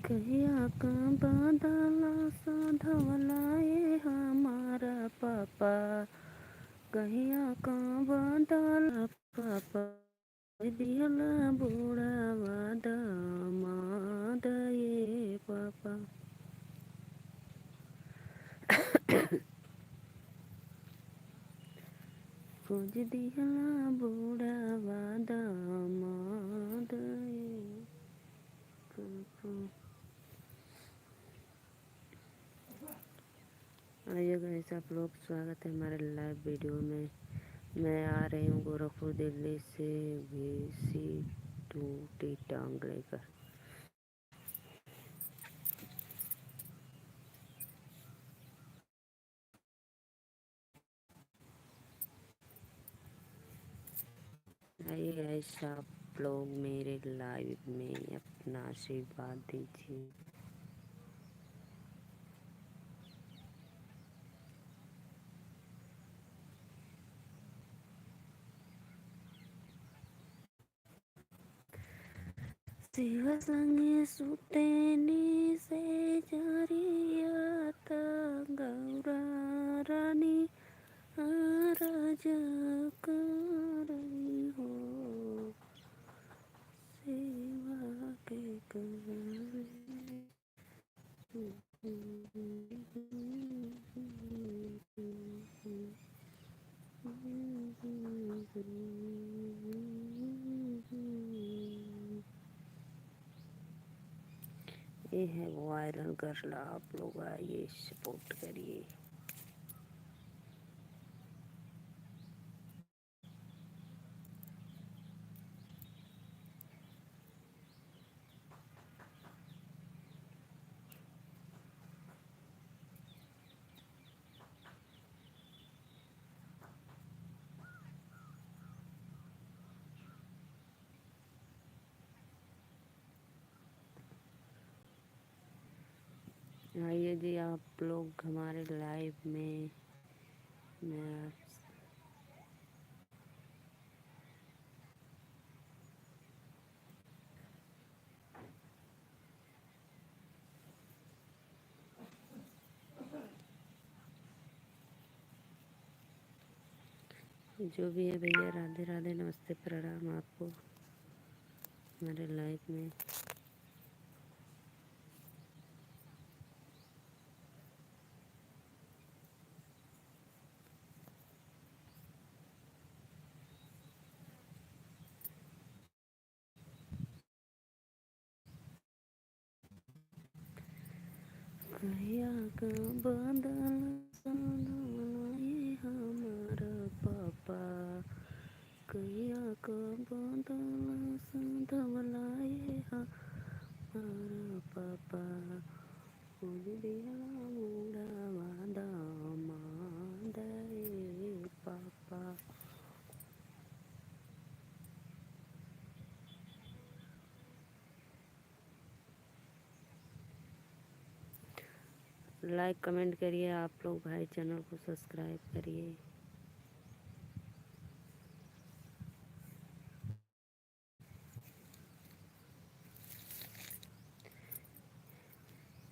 कहिया का बादला साधवला ये हमारा पापा, कहिया का बादला पापा दिहला बुढ़ावा दामाद ये पापा। खोज दिहला बुढ़ावा दामाद ये पापा। आइए गाइस, आप लोग स्वागत है हमारे लाइव वीडियो में। मैं आ रही हूँ गोरखपुर दिल्ली से VC2 टांग लेकर। आइए गाइस, आप लोग मेरे लाइव में अपना आशीर्वाद दीजिए। शिव संगे सुतेनी से जारिया गौरा रानी आरज करई हो, सेवा के करे। ये है वायरल गर्ल, आप लोग आइए सपोर्ट करिए। आइए जी आप लोग हमारे लाइव में। मैं जो भी है भैया, राधे राधे, नमस्ते, प्रणाम आपको हमारे लाइव में। कहिया का बादल ये हमारा पापा, कहिया का बादल साधवला ये हमारा पापा, खोज दिहला बुढ़ावा दामाद ये पापा। लाइक कमेंट करिए आप लोग भाई, चैनल को सब्सक्राइब करिए।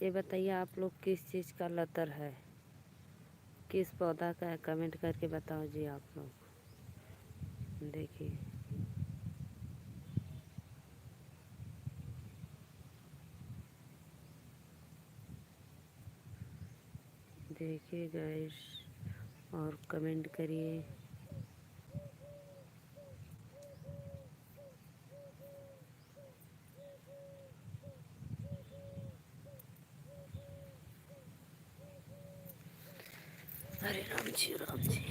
ये बताइए आप लोग किस चीज़ का लतर है, किस पौधा का है, कमेंट करके बताओ जी आप लोग। देखिए देखिए गाइस, और कमेंट करिए। हरे राम जी, राम जी।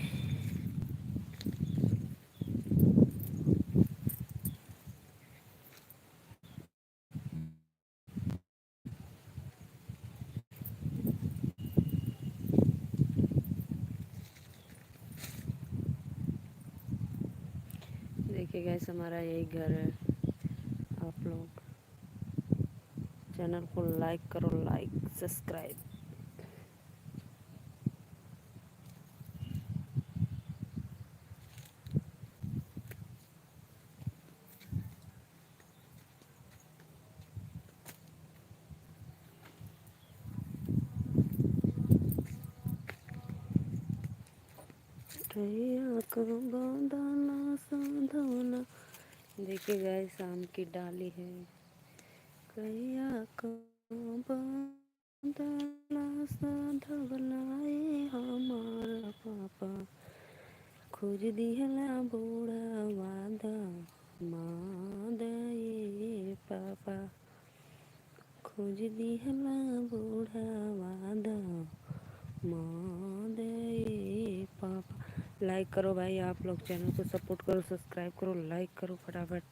देखिए गाइस, हमारा यही घर है। आप लोग चैनल को लाइक करो, लाइक सब्सक्राइब। कैया को बांधना साधवना। देखिए गाइस, शाम की डाली है। कैया को बांधना साधवना ये हमारा पापा, खोज दिहला बूढ़ा वादा माद ये पापा, खोज दिहला बूढ़ा वादा माद ये पापा। लाइक करो भाई, आप लोग चैनल को सपोर्ट करो, सब्सक्राइब करो, लाइक करो फटाफट।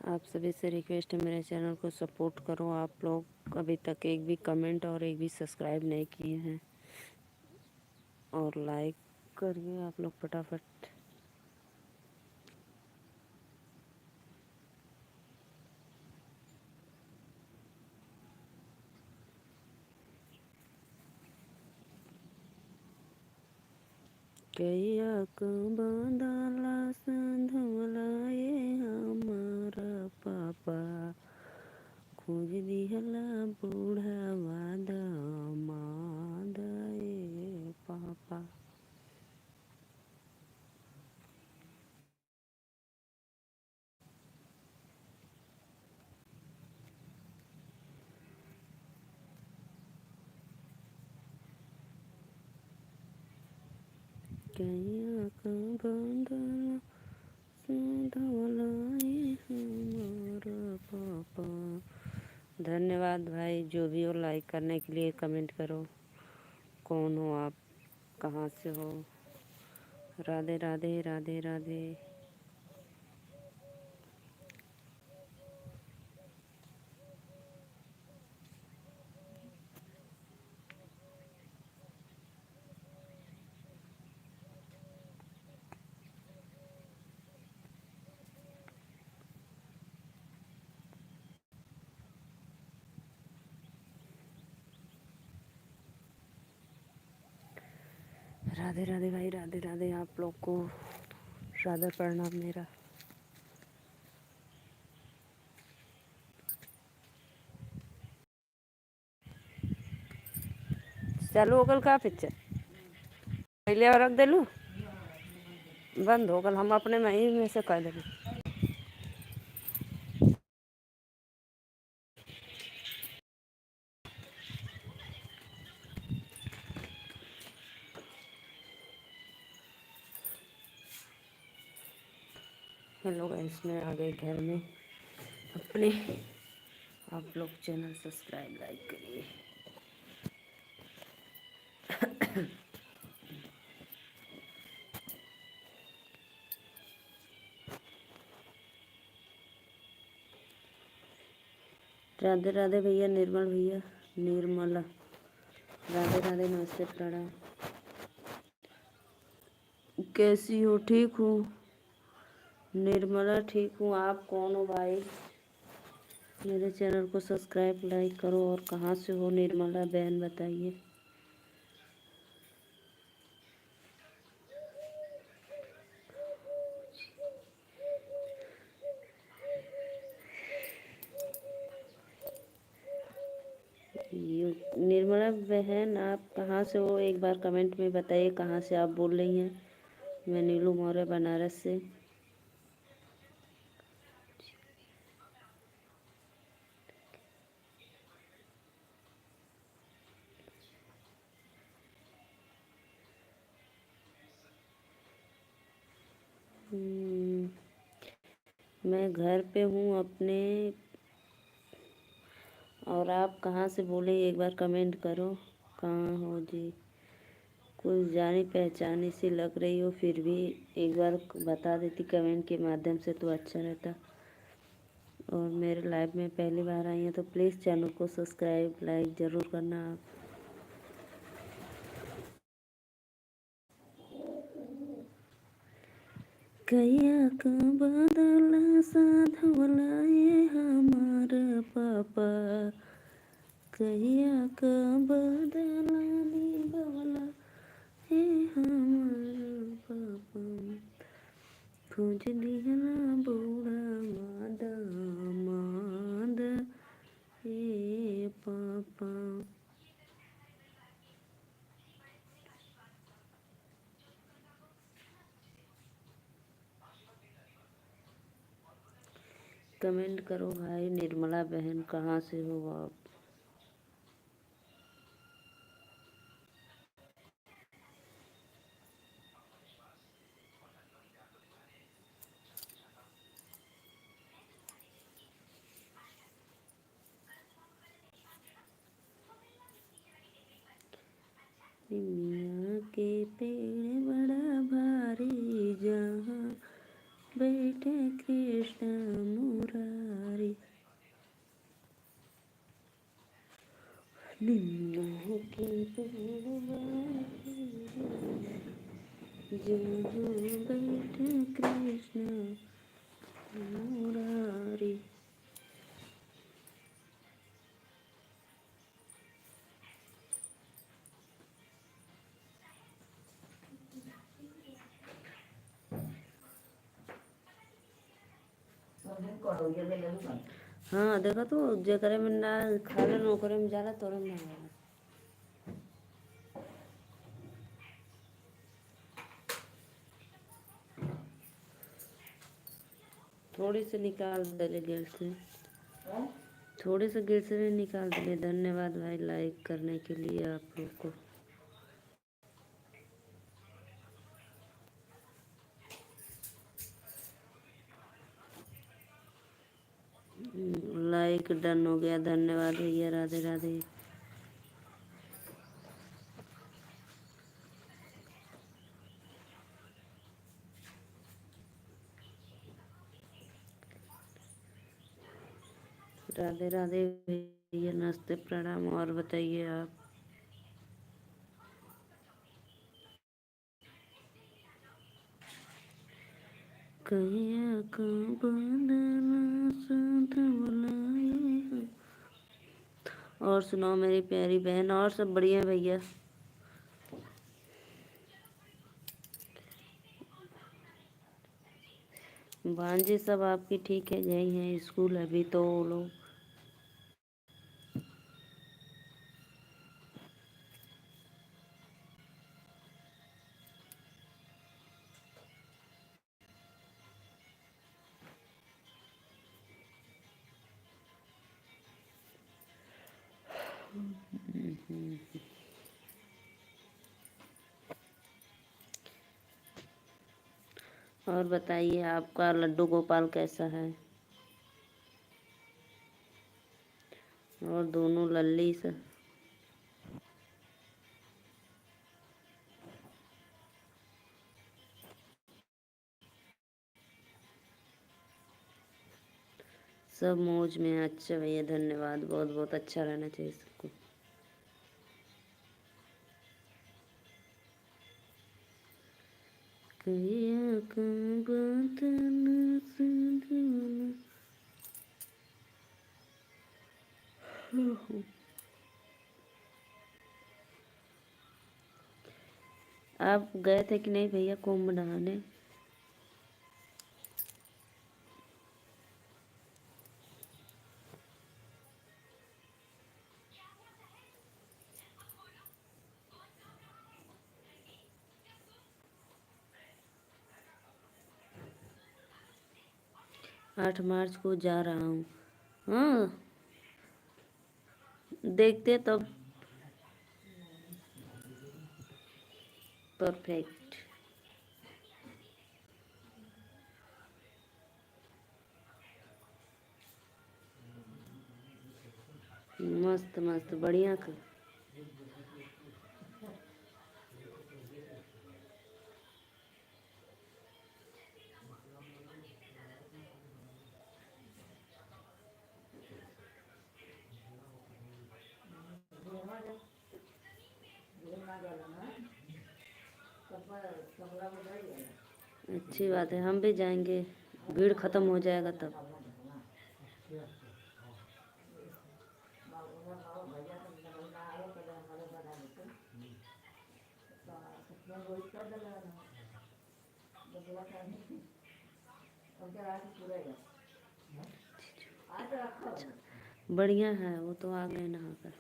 आप सभी से रिक्वेस्ट है, मेरे चैनल को सपोर्ट करो। आप लोग अभी तक एक भी कमेंट और एक भी सब्सक्राइब नहीं किए हैं, और लाइक करिए आप लोग फटाफट। कैया को बांधला साधवला ये हमारा पापा, खोज दिहला बूढ़ा वादा माद ये पापा। कैया को बांधला साधवला ये हमारा पापा। धन्यवाद भाई, जो भी हो लाइक करने के लिए, कमेंट करो। कौन हो आप, कहाँ से हो? राधे राधे राधे राधे। राधे राधे भाई, राधे राधे। आप लोग को सादर प्रणाम मेरा। चालू हो गल का पिक्चर? पहले और रख दिलू, बंद हो गल। हम अपने में से कह देंगे। हेलो गाइस, मैं आ गई घर में अपने। आप लोग चैनल सब्सक्राइब लाइक करिए। राधे राधे भैया, निर्मल भैया, निर्मला। राधे राधे, नमस्ते प्रणाम। कैसी हो? ठीक हूँ निर्मला, ठीक हूँ। आप कौन हो भाई? मेरे चैनल को सब्सक्राइब लाइक करो। और कहाँ से हो निर्मला बहन, बताइए। निर्मला बहन, आप कहाँ से हो? एक बार कमेंट में बताइए कहाँ से आप बोल रही हैं। मैं नीलू मौर्य, बनारस से। मैं घर पे हूँ अपने। और आप कहाँ से बोले, एक बार कमेंट करो। कहाँ हो जी? कुछ जानी पहचानी सी लग रही हो, फिर भी एक बार बता देती कमेंट के माध्यम से तो अच्छा रहता। और मेरे लाइव में पहली बार आई हैं तो प्लीज़ चैनल को सब्सक्राइब लाइक ज़रूर करना आप। कैया का बदला साधवला ये हमार पापा, कैया का बदला निभवला ये हमार पापा, खोज दिहला बूढ़ा मादा माद ए पापा। कमेंट करो भाई। निर्मला बहन कहाँ से हो आप? निमिया के पेड़ बड़ा भारी, जहाँ बैठे कृष्ण मुरारी। निमिया के पेड़ भारी, जहाँ बैठे कृष्ण मुरारी। हाँ देखा तो जेकरे में ना खाले नौकरे में जाला तोरे में ना जाला। थोड़ी सी निकाल दे गैस से, थोड़े से गैस से निकाल दे। धन्यवाद भाई लाइक करने के लिए आप लोग को। लाइक डन हो गया, धन्यवाद भैया। राधे राधे। राधे राधे भैया, नमस्ते प्रणाम। और बताइए आप? कैया का बदला साधवला ये। और सुनाओ मेरी प्यारी बहन। और सब बढ़िया भैया। भांजे सब आपकी ठीक है? गई हैं स्कूल अभी तो वो लोग? और बताइए आपका लड्डू गोपाल कैसा है? और दोनों लल्ली से सब मौज में हैं। अच्छा भैया धन्यवाद। बहुत बहुत अच्छा रहना चाहिए सबको। कैया का बदला साधवला। आप गए थे कि नहीं भैया कुंभ नहाने? 8 मार्च को जा रहा हूँ। हाँ देखते तब। परफेक्ट। मस्त मस्त बढ़िया। अच्छी बात है, हम भी जाएंगे, भीड़ खत्म हो जाएगा तब। बढ़िया है, वो तो आ गए नहाकर,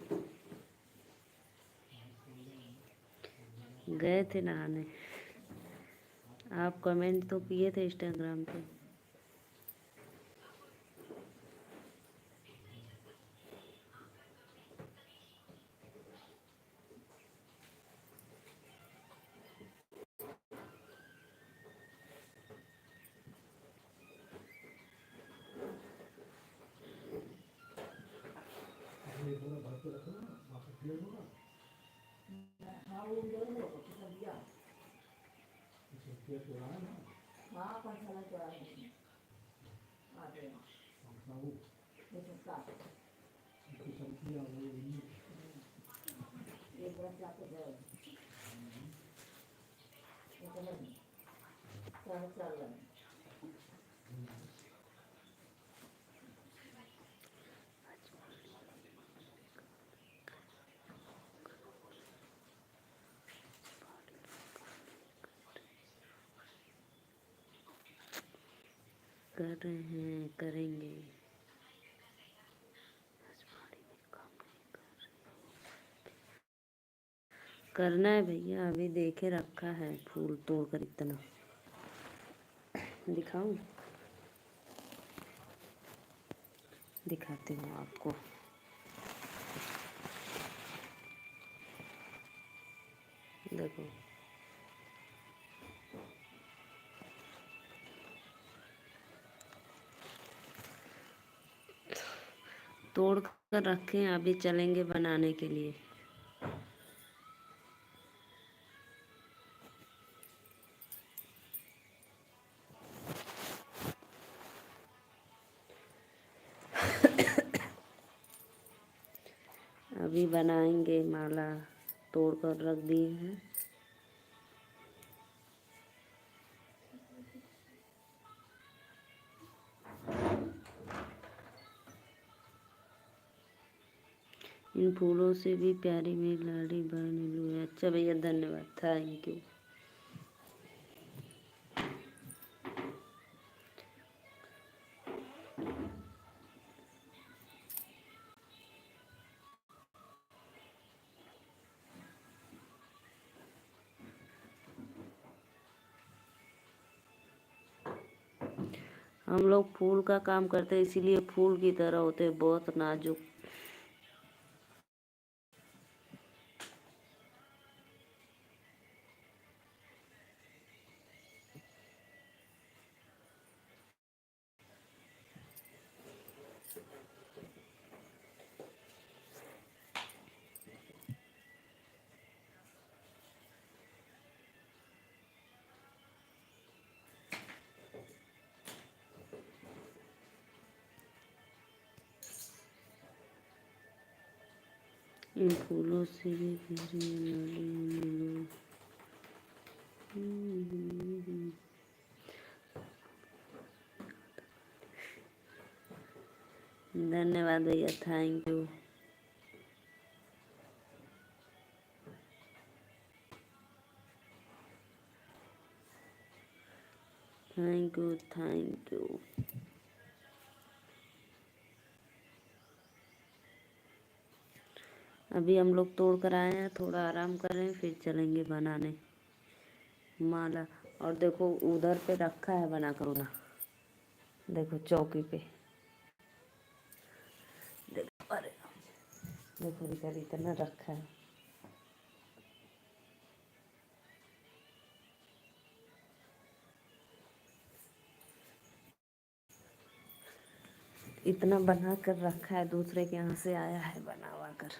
गए थे नहाने। आप कमेंट तो किए थे इंस्टाग्राम पे। कर रहे हैं, करेंगे। करना है भैया, अभी देखे रखा है फूल तोड़कर इतना। दिखाऊं? दिखाती हूँ आपको। देखो, तोड़ कर रखे हैं, अभी चलेंगे बनाने के लिए। अभी बनाएंगे, माला तोड़ कर रख दिए हैं। इन फूलों से भी प्यारी मेरी लाड़ी बहन नीलू है। अच्छा भैया, धन्यवाद, थैंक यू। हम लोग फूल का काम करते हैं, इसीलिए फूल की तरह होते हैं, बहुत नाजुक। इन फूलों से भी प्यारी लाड़ी नीलू। धन्यवाद भैया, thank you. Thank you, thank you. अभी हम लोग तोड़ कर आए हैं, थोड़ा आराम करें, फिर चलेंगे बनाने माला। और देखो उधर पे रखा है बना कर ना, देखो चौकी पे। देखो, अरे देखो इधर इतना रखा है। इतना बना कर रखा है, दूसरे के यहाँ से आया है बनावा कर।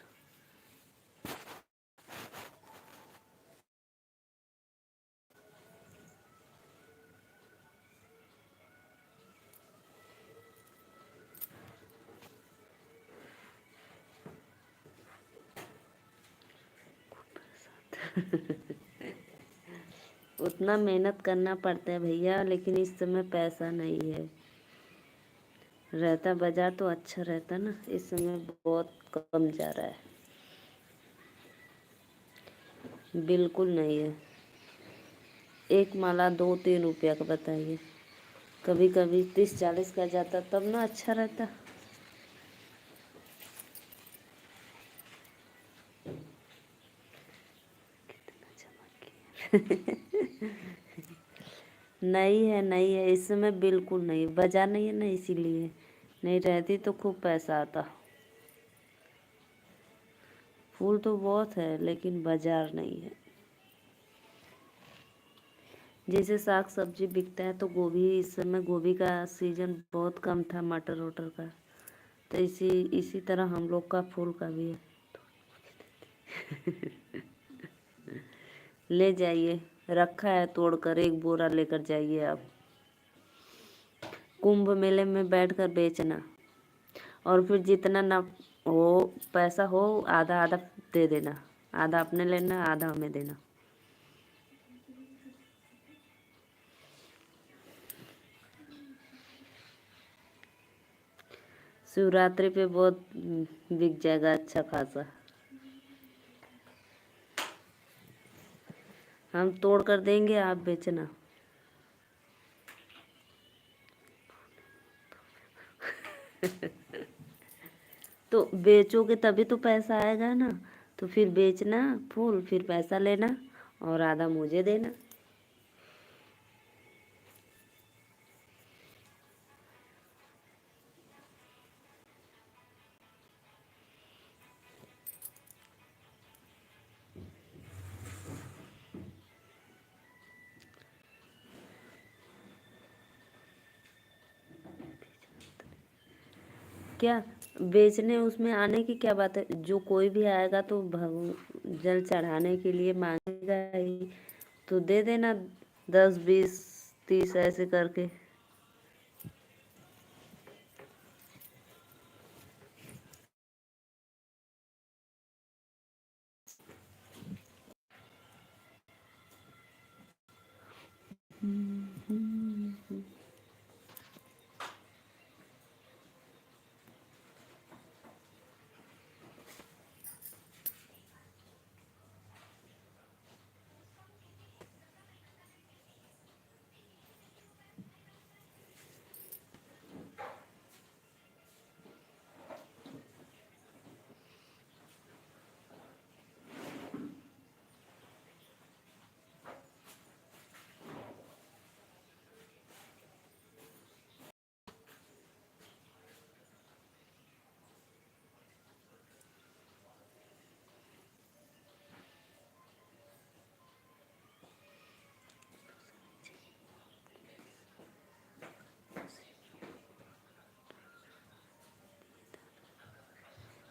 उतना मेहनत करना पड़ता है भैया, लेकिन इस समय पैसा नहीं है। रहता बाजार तो अच्छा रहता ना, इस समय बहुत कम जा रहा है। बिल्कुल नहीं है। एक माला 2-3 रुपया का बताइए, कभी कभी 30-40 का जाता तब ना अच्छा रहता। नहीं है, नहीं है, इस समय बिल्कुल नहीं, बाजार नहीं है ना, इसीलिए। नहीं रहती तो खूब पैसा आता। फूल तो बहुत है लेकिन बाजार नहीं है। जैसे साग सब्जी बिकता है तो गोभी, इस समय गोभी का सीजन बहुत कम था, मटर वटर का, तो इसी इसी तरह हम लोग का फूल का भी है। ले जाइए, रखा है तोड़कर, एक बोरा लेकर जाइए आप। कुंभ मेले में बैठकर बेचना, और फिर जितना ना हो पैसा हो, आधा आधा दे देना। आधा अपने लेना, आधा हमें देना। शिवरात्रि पे बहुत बिक जाएगा अच्छा खासा। हम तोड़ कर देंगे, आप बेचना। तो बेचोगे तभी तो पैसा आएगा ना, तो फिर बेचना फूल, फिर पैसा लेना और आधा मुझे देना। क्या बेचने, उसमें आने की क्या बात है, जो कोई भी आएगा तो जल चढ़ाने के लिए मांगेगा ही, तो दे देना, 10, 20, 30 ऐसे करके।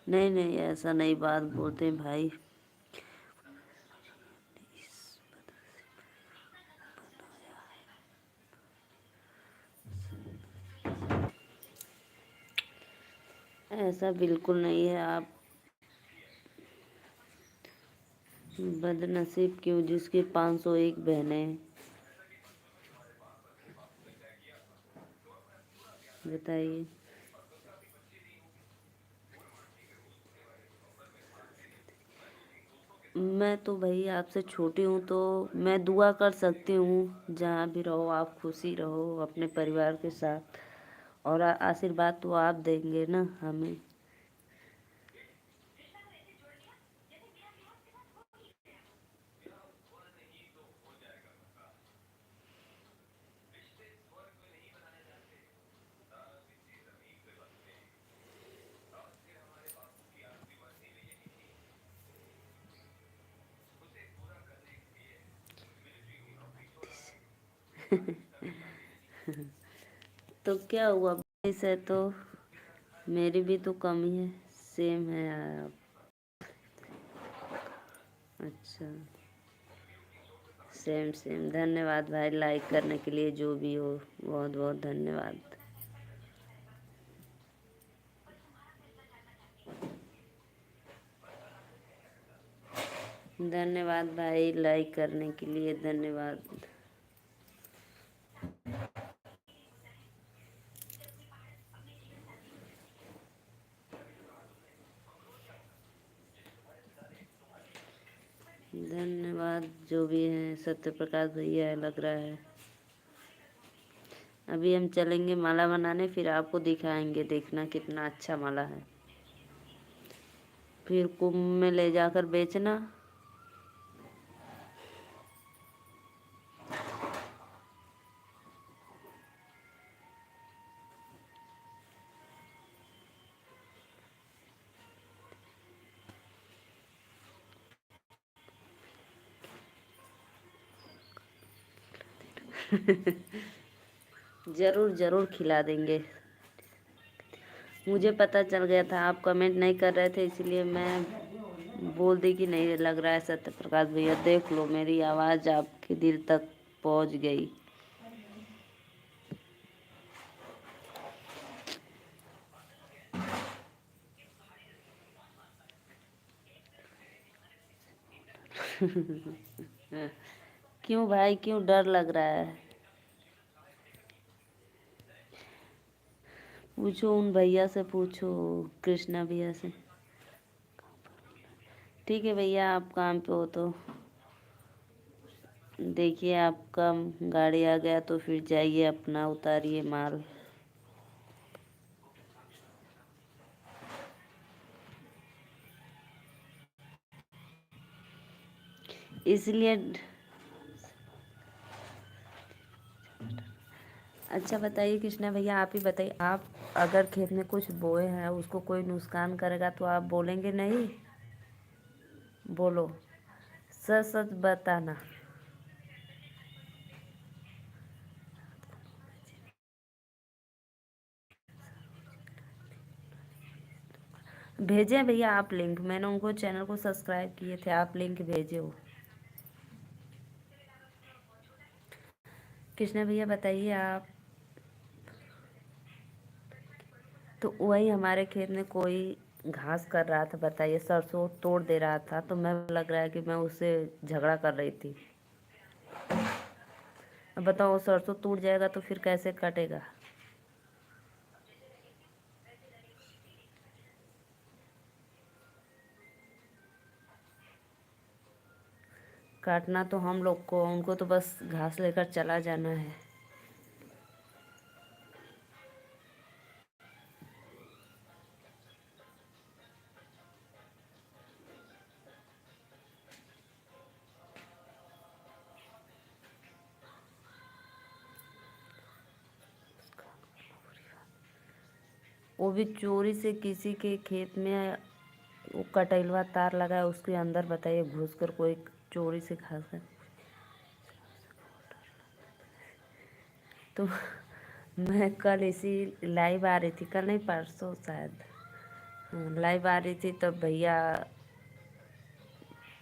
नहीं नहीं, ऐसा नहीं बात बोलते भाई। ऐसा बिल्कुल नहीं है। आप बदनसीब क्यों, जिसकी 501 बहनें, बताइए। मैं तो भाई आपसे छोटी हूँ, तो मैं दुआ कर सकती हूँ, जहाँ भी रहो आप खुशी रहो अपने परिवार के साथ, और आशीर्वाद तो आप देंगे ना हमें। तो क्या हुआ, 22 है तो मेरी भी तो कमी है, सेम है आप। अच्छा, सेम सेम। धन्यवाद भाई लाइक करने के लिए, जो भी हो, बहुत बहुत धन्यवाद। धन्यवाद भाई, लाइक करने के लिए धन्यवाद। धन्यवाद जो भी है। सत्य प्रकाश भैया लग रहा है। अभी हम चलेंगे माला बनाने, फिर आपको दिखाएंगे, देखना कितना अच्छा माला है। फिर कुंभ में ले जाकर बेचना। जरूर जरूर खिला देंगे। मुझे पता चल गया था आप कमेंट नहीं कर रहे थे, इसलिए मैं बोल दी कि नहीं लग रहा है सत्य प्रकाश भैया। देख लो मेरी आवाज़ आपके दिल तक पहुंच गई। क्यों भाई, क्यों डर लग रहा है? पूछो, उन भैया से पूछो, कृष्णा भैया से। ठीक है भैया, आप काम पे हो तो देखिए, आपका गाड़ी आ गया तो फिर जाइए अपना उतारिए माल। इसलिए अच्छा बताइए कृष्णा भैया, आप ही बताइए, आप अगर खेत में कुछ बोए हैं उसको कोई नुकसान करेगा तो आप बोलेंगे नहीं? बोलो, सच सच बताना। भेजें भैया आप लिंक, मैंने उनको चैनल को सब्सक्राइब किए थे, आप लिंक भेजे हो। कृष्णा भैया बताइए आप। तो वही हमारे खेत में कोई घास कर रहा था, बताइए, सरसों तोड़ दे रहा था, तो मैं लग रहा है कि मैं उससे झगड़ा कर रही थी। अब बताओ, सरसों टूट जाएगा तो फिर कैसे कटेगा? काटना तो हम लोग को, उनको तो बस घास लेकर चला जाना है। वो भी चोरी से किसी के खेत में वो कटैलवा तार लगा है, उसके अंदर बताइए घुस कर कोई चोरी से घास है तो मैं कल इसी लाइव आ रही थी, कल नहीं परसों शायद, हाँ लाइव आ रही थी, तब भैया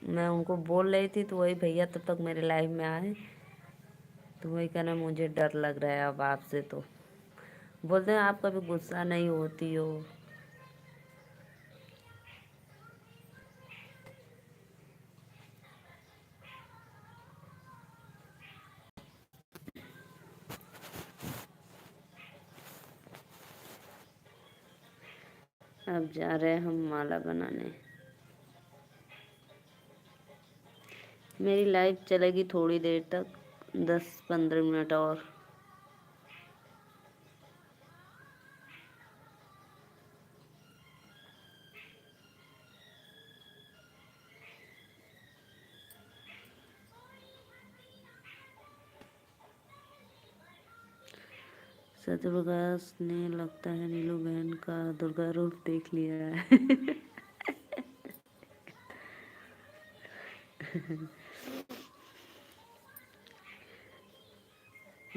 मैं उनको बोल रही थी तो वही भैया तब तक मेरे लाइव में आए, तो वही कहना मुझे डर लग रहा है अब आपसे। तो बोलते हैं आप कभी गुस्सा नहीं होती हो। अब जा रहे हैं हम माला बनाने। मेरी लाइव चलेगी थोड़ी देर तक, 10-15 मिनट और। सत्यप्रकाश ने लगता है नीलू बहन का दुर्गा रूप देख लिया है।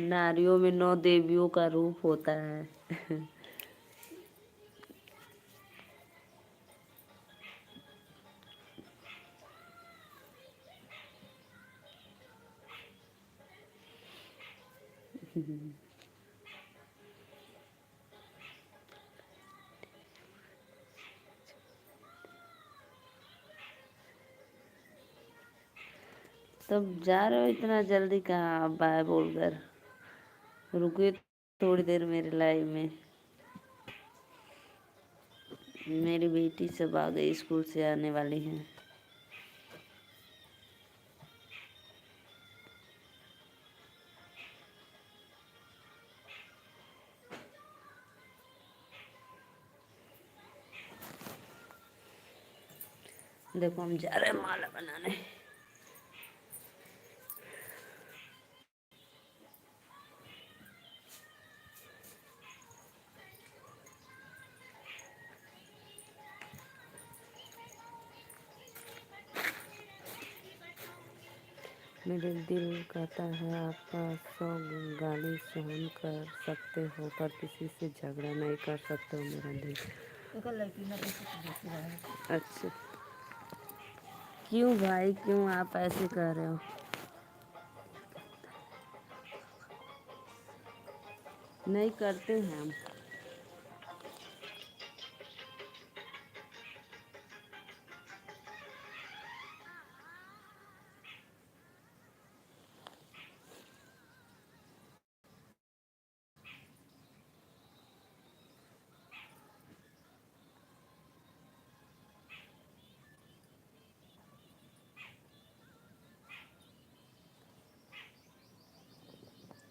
नारियों में 9 देवियों का रूप होता है। तब जा रहे हो इतना जल्दी कहाँ बाय बोलकर? रुकिए थोड़ी देर मेरे लाइव में। मेरी बेटी सब आ गई, स्कूल से आने वाली हैं। देखो हम जा रहे हैं माला बनाने। मेरे दिल कहता है आपका 100 गाली सहन कर सकते हो पर किसी से झगड़ा नहीं कर सकते हो मेरा दिल। अच्छा क्यों भाई, क्यों आप ऐसे कह रहे हो? नहीं करते हैं हम।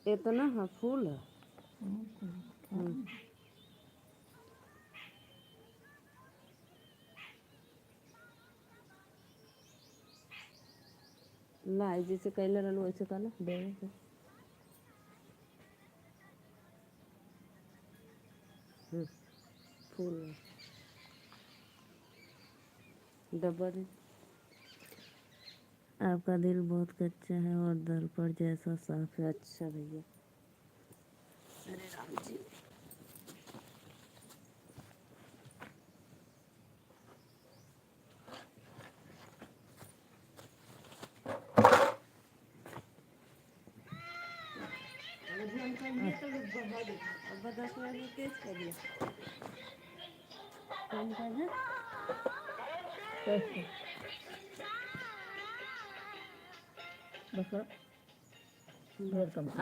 इतना हाँ फूल है। लाई जैसे कैले रहलू वैसे कहना देवे से। फूल है। डब्बा दे। आपका दिल बहुत कच्चा है और दर्पण जैसा साफ है। अच्छा भैया। अरे राम जी। अब 10 मिनट में तेज कर दिया। कम कर दे।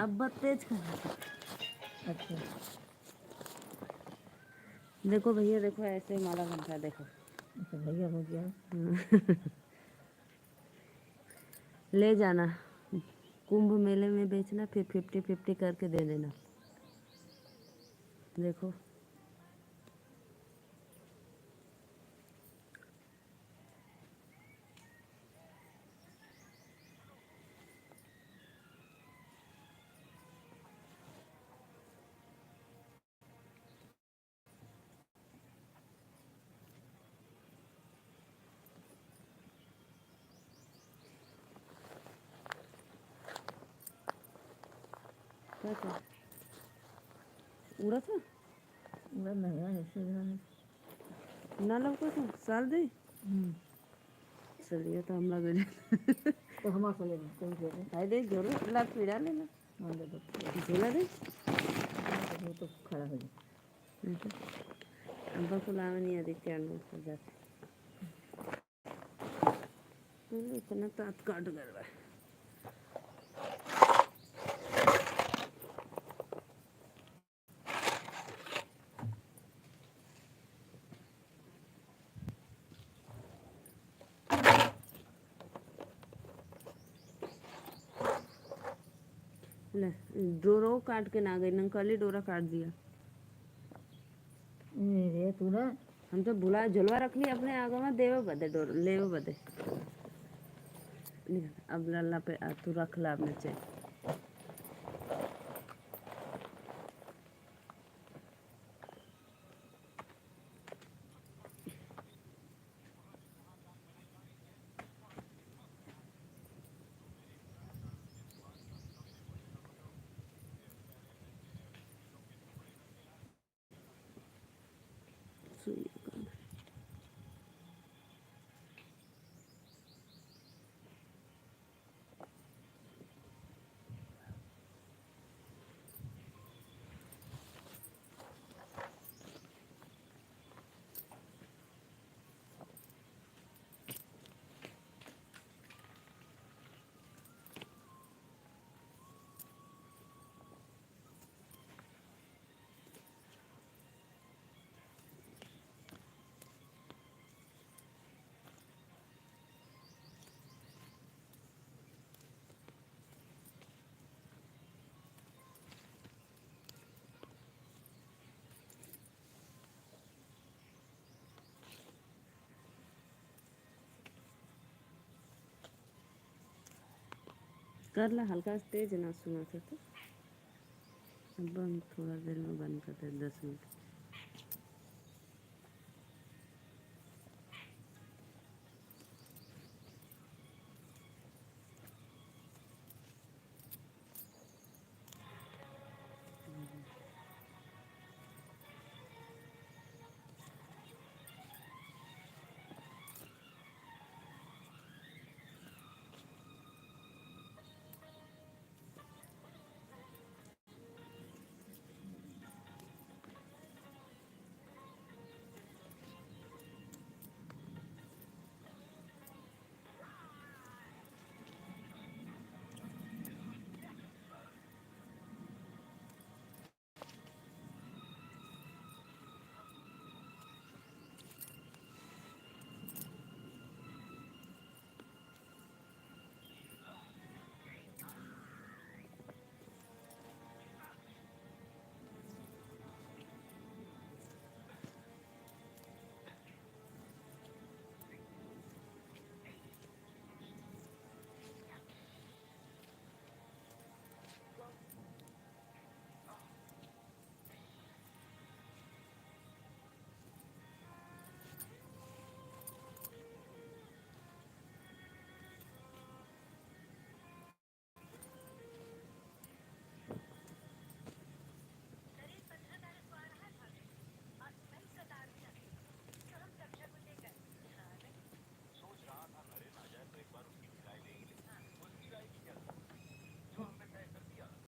अब तेज कर। अच्छा देखो भैया, देखो ऐसे माला बनता है, देखो। अच्छा भैया हो गया। ले जाना कुंभ मेले में बेचना, फिर 50-50 करके दे देना। देखो क्या था? उड़ा था? उड़ा नहीं है, ऐसे ना लौका था साल दे। चलिए तो हम लगे तो हम चले कोई दे हाय दे जोरो ला पीड़ा लेना। हां दे दो झोला दे तो खड़ा हो जा। अब को लावा नहीं आदित्य अनु हो जाते। इतना तात काट गया। ले डोरो काट के ना गई, नंकली डोरा काट दिया। रे तू ना हम तो भुला झुलवा रख ली अपने आगे में, देवे बदे डोर लेवे बदे। अब लल्ला पे तू रख ला अपने चेक। कर ला, हल्का तेज ना सुना था तो बंद, थोड़ा देर में बंद करते 10 मिनट।